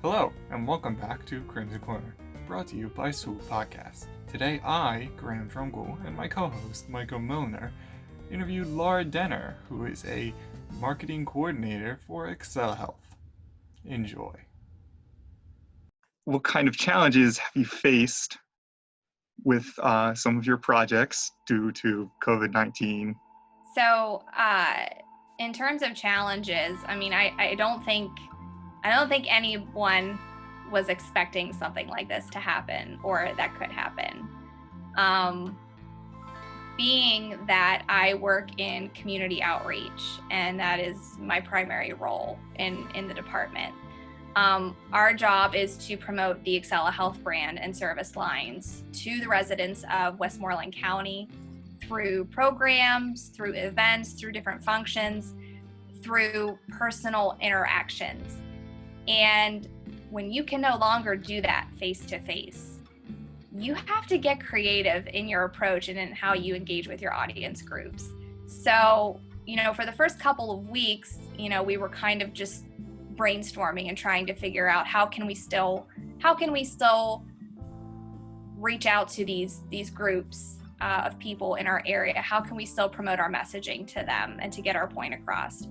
Hello, and welcome back to Crimson Corner, brought to you by Swoop Podcast. Today I, Graham Drumgoole, and my co-host, Michael Milner, interviewed Laura Denner, who is a marketing coordinator for Excel Health. Enjoy. What kind of challenges have you faced with some of your projects due to COVID-19? So, in terms of challenges, I don't think anyone was expecting something like this to happen or that could happen. Being that I work in community outreach, and that is my primary role in the department. Our job is to promote the Excel Health brand and service lines to the residents of Westmoreland County through programs, through events, through different functions, through personal interactions. And when you can no longer do that face-to-face, you have to get creative in your approach and in how you engage with your audience groups. So, for the first couple of weeks, we were kind of just brainstorming and trying to figure out how can we still reach out to these groups of people in our area. How can we still promote our messaging to them and to get our point across?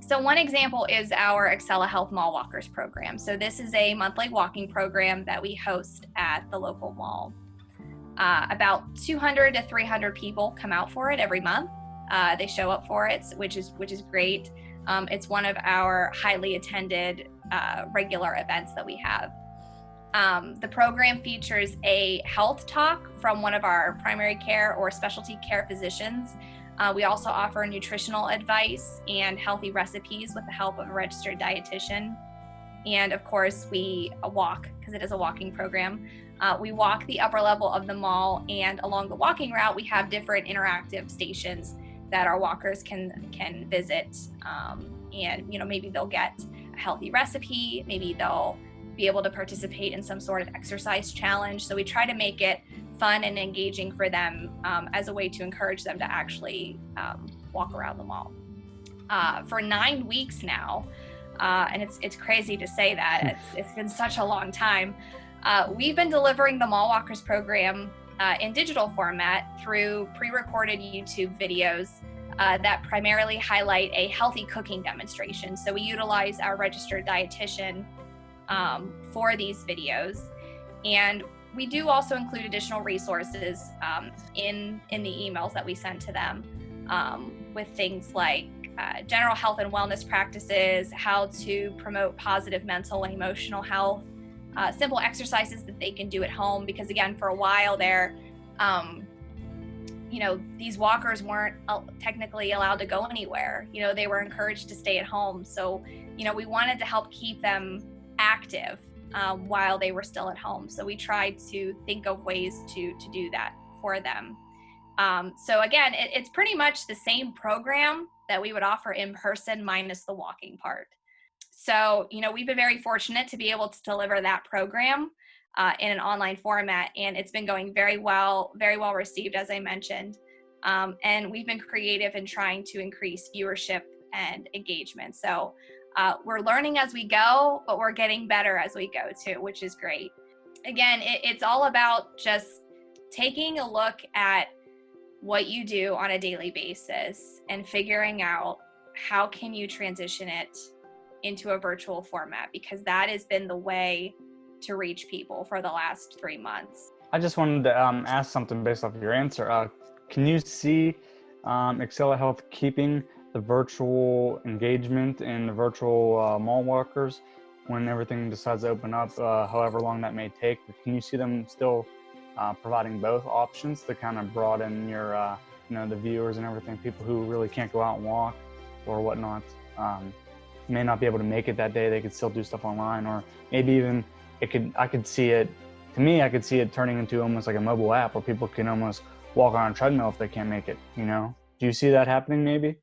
So one example is our Excel Health Mall Walkers program. So this is a monthly walking program that we host at the local mall. About 200 to 300 people come out for it every month. They show up for it, which is great. It's one of our highly attended regular events that we have. The program features a health talk from one of our primary care or specialty care physicians. We also offer nutritional advice and healthy recipes with the help of a registered dietitian. And of course, we walk, because it is a walking program. We walk the upper level of the mall, and along the walking route, we have different interactive stations that our walkers can visit. And maybe they'll get a healthy recipe, maybe they'll be able to participate in some sort of exercise challenge. So we try to make it fun and engaging for them as a way to encourage them to actually walk around the mall. For 9 weeks now, and it's crazy to say that, it's been such a long time, we've been delivering the Mall Walkers program in digital format through pre-recorded YouTube videos that primarily highlight a healthy cooking demonstration. So we utilize our registered dietitian for these videos, and we do also include additional resources in the emails that we send to them with things like general health and wellness practices, how to promote positive mental and emotional health, simple exercises that they can do at home, because again, for a while there, these walkers weren't technically allowed to go anywhere. They were encouraged to stay at home. So, we wanted to help keep them active while they were still at home. So we tried to think of ways to do that for them. So again, it's pretty much the same program that we would offer in person minus the walking part. So, we've been very fortunate to be able to deliver that program in an online format, and it's been going very well received, as I mentioned. And we've been creative in trying to increase viewership and engagement. So we're learning as we go, but we're getting better as we go too, which is great. Again, it's all about just taking a look at what you do on a daily basis and figuring out how can you transition it into a virtual format, because that has been the way to reach people for the last 3 months. I just wanted to ask something based off of your answer. Can you see Excel Health keeping the virtual engagement and the virtual mall walkers when everything decides to open up, however long that may take? Can you see them still providing both options to kind of broaden your, the viewers and everything, people who really can't go out and walk or whatnot, may not be able to make it that day, they could still do stuff online, or maybe even I could see it turning into almost like a mobile app where people can almost walk on a treadmill if they can't make it, Do you see that happening maybe?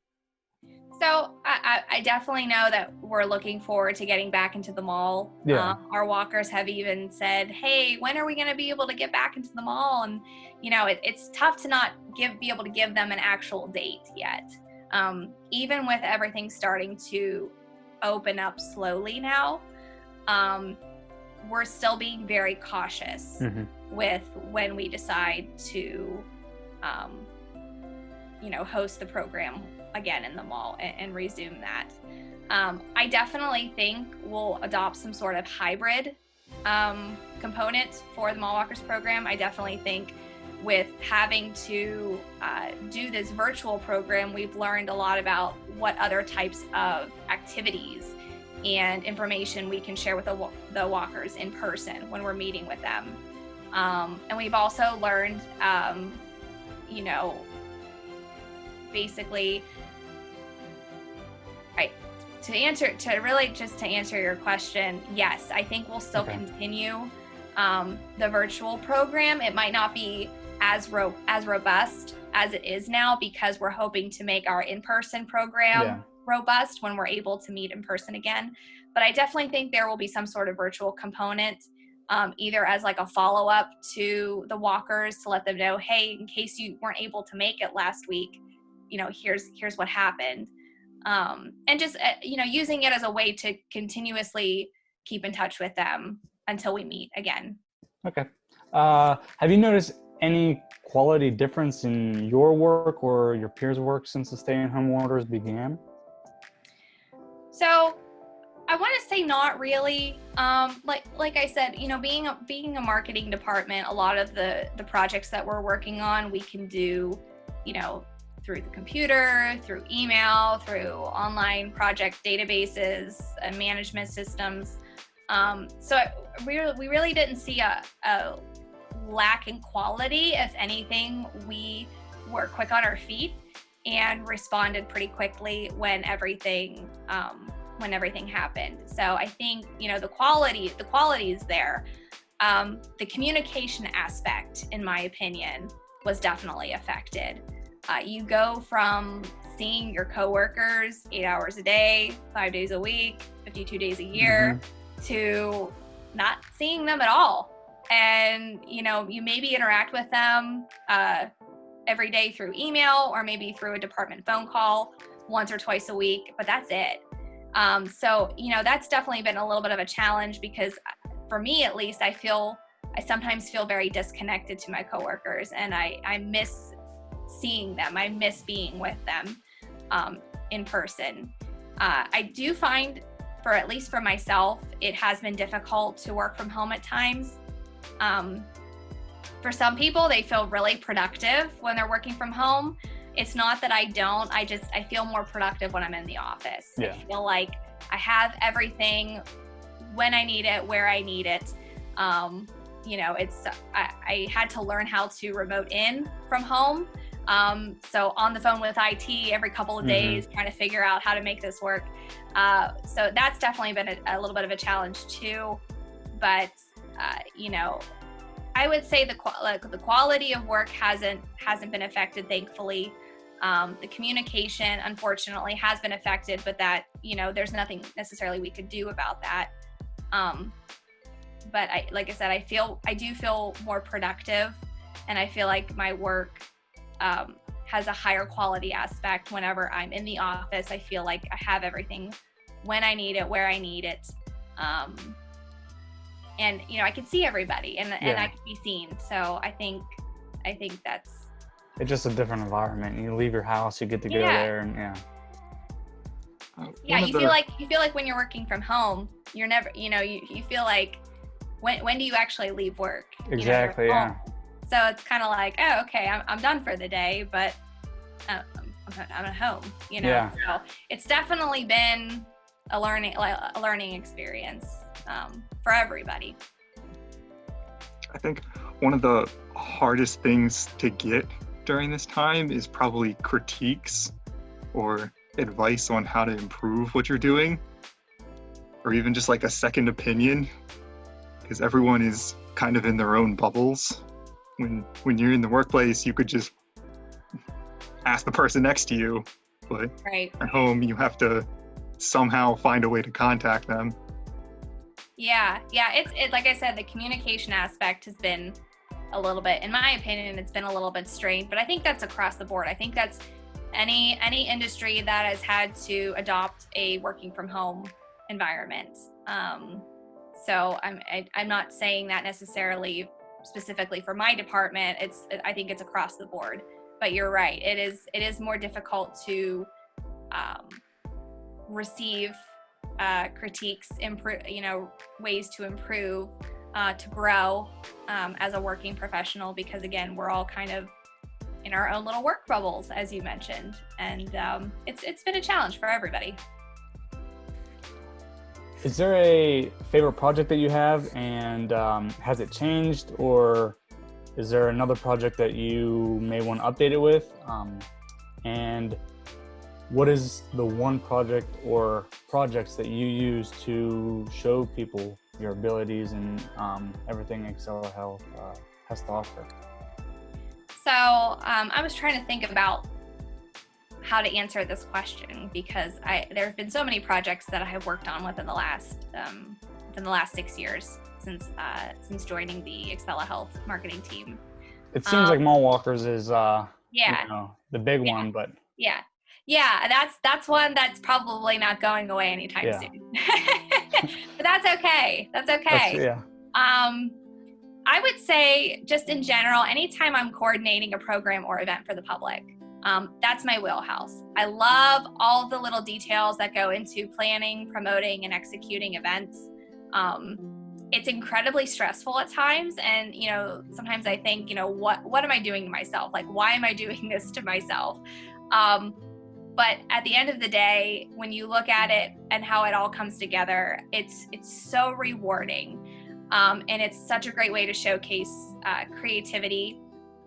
So I definitely know that we're looking forward to getting back into the mall. Yeah. Our walkers have even said, hey, when are we going to be able to get back into the mall? And, it's tough to not be able to give them an actual date yet. Even with everything starting to open up slowly now, we're still being very cautious with when we decide to, host the program again in the mall and resume that. I definitely think we'll adopt some sort of hybrid component for the Mall Walkers program. I definitely think with having to do this virtual program, we've learned a lot about what other types of activities and information we can share with the walkers in person when we're meeting with them. And we've also learned, basically, to answer your question, yes, I think we'll still continue the virtual program. It might not be as robust as it is now, because we're hoping to make our in-person program robust when we're able to meet in person again. But I definitely think there will be some sort of virtual component, either as like a follow-up to the walkers to let them know, hey, in case you weren't able to make it last week, here's what happened. And just, using it as a way to continuously keep in touch with them until we meet again. Okay. Have you noticed any quality difference in your work or your peers' work since the stay-at-home orders began? So I want to say not really. Like I said, being a marketing department, a lot of the projects that we're working on, we can do, through the computer, through email, through online project databases and management systems. So we really didn't see a lack in quality. If anything, we were quick on our feet and responded pretty quickly when everything happened. So I think, the quality is there. The communication aspect, in my opinion, was definitely affected. You go from seeing your coworkers 8 hours a day, 5 days a week, 52 days a year, to not seeing them at all. And, you maybe interact with them every day through email or maybe through a department phone call once or twice a week, but that's it. So, that's definitely been a little bit of a challenge, because for me, at least, I sometimes feel very disconnected to my coworkers, and I miss seeing them. I miss being with them in person. I do find, at least for myself, it has been difficult to work from home at times. For some people, they feel really productive when they're working from home. It's not that I don't, I feel more productive when I'm in the office. I feel like I have everything when I need it, where I need it. I had to learn how to remote in from home. So on the phone with IT every couple of days, trying to figure out how to make this work. So that's definitely been a little bit of a challenge too. But, I would say the quality of work hasn't been affected, thankfully. The communication, unfortunately, has been affected, but that, there's nothing necessarily we could do about that. But like I said, I do feel more productive, and I feel like my work has a higher quality aspect whenever I'm in the office. I feel like I have everything when I need it, where I need it. And, I can see everybody and I can be seen. So I think that's, it's just a different environment. You leave your house, you get to go there, and you feel like when you're working from home, you're never, you feel like, when do you actually leave work? Exactly. So it's kind of like, oh, okay, I'm done for the day, but I'm at home, So it's definitely been a learning experience for everybody. I think one of the hardest things to get during this time is probably critiques or advice on how to improve what you're doing, or even just like a second opinion, because everyone is kind of in their own bubbles. When you're in the workplace, you could just ask the person next to you, but at home you have to somehow find a way to contact them. It's like I said, the communication aspect has been a little bit, in my opinion, it's been a little bit strained, but I think that's across the board. I think that's any industry that has had to adopt a working from home environment. So I'm not saying that necessarily specifically for my department. I think it's across the board. But you're right. It is more difficult to receive critiques, ways to improve, to grow as a working professional, because again, we're all kind of in our own little work bubbles, as you mentioned, and it's been a challenge for everybody. Is there a favorite project that you have, and has it changed, or is there another project that you may want to update it with? And what is the one project or projects that you use to show people your abilities and everything Excella Health has to offer? So I was trying to think about how to answer this question, because there have been so many projects that I have worked on within the last 6 years since joining the Excella Health marketing team. It seems like Mall Walkers is the big one, but that's one that's probably not going away anytime soon. But that's okay. I would say, just in general, anytime I'm coordinating a program or event for the public, that's my wheelhouse. I love all the little details that go into planning, promoting, and executing events. It's incredibly stressful at times, and sometimes I think, what am I doing to myself? Like, why am I doing this to myself? But at the end of the day, when you look at it and how it all comes together, it's so rewarding, and it's such a great way to showcase creativity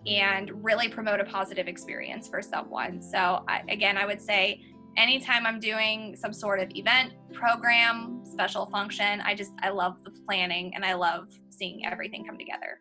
and really promote a positive experience for someone. So I would say anytime I'm doing some sort of event, program, special function, I love the planning, and I love seeing everything come together.